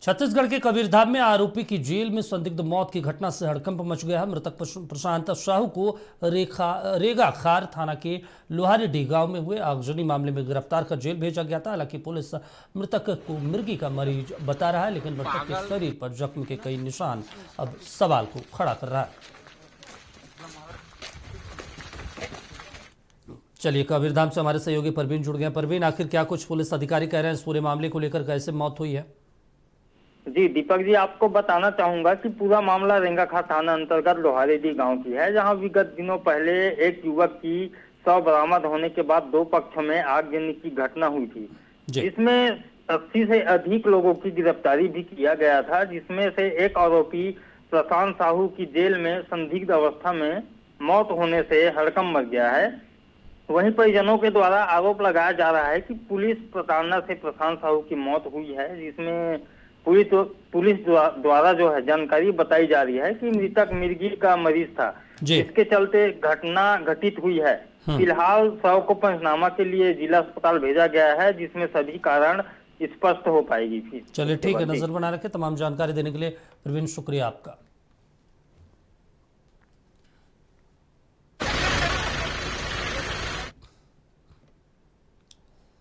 छत्तीसगढ़ के कबीरधाम में आरोपी की जेल में संदिग्ध मौत की घटना से हड़कंप मच गया है। मृतक प्रशांत साहू को रेगाखार थाना के लोहारीडीह गांव में हुए आगजनी मामले में गिरफ्तार कर जेल भेजा गया था। हालांकि पुलिस मृतक को मिर्गी का मरीज बता रहा है, लेकिन मृतक के शरीर पर जख्म के कई निशान अब सवाल को खड़ा कर रहा है। चलिए, कबीरधाम से हमारे सहयोगी परवीन जुड़ गए। परवीन, आखिर क्या कुछ पुलिस अधिकारी कह रहे हैं इस पूरे मामले को लेकर, कैसे मौत हुई है? जी दीपक जी, आपको बताना चाहूंगा कि पूरा मामला रेंगाखा थाना अंतर्गत लोहारीडीह गांव की है, जहां विगत दिनों पहले एक युवक की शव बरामद होने के बाद दो पक्षों में आगजनी की घटना हुई थी, जिसमें 80 से अधिक लोगों की गिरफ्तारी भी किया गया था, जिसमें से एक आरोपी प्रशांत साहू की जेल में संदिग्ध अवस्था में मौत होने से हड़कंप मच गया है। वहीं परिजनों के द्वारा आरोप लगाया जा रहा है कि पुलिस प्रताड़ना से प्रशांत साहू की मौत हुई है, जिसमें पुलिस द्वारा जो है जानकारी बताई जा रही है कि मृतक मिर्गी का मरीज था, इसके चलते घटना घटित हुई है। फिलहाल शव को पंचनामा के लिए जिला अस्पताल भेजा गया है, जिसमें सभी कारण स्पष्ट हो पाएगी। चलिए ठीक है, नजर बना रखे। तमाम जानकारी देने के लिए प्रवीण, शुक्रिया आपका।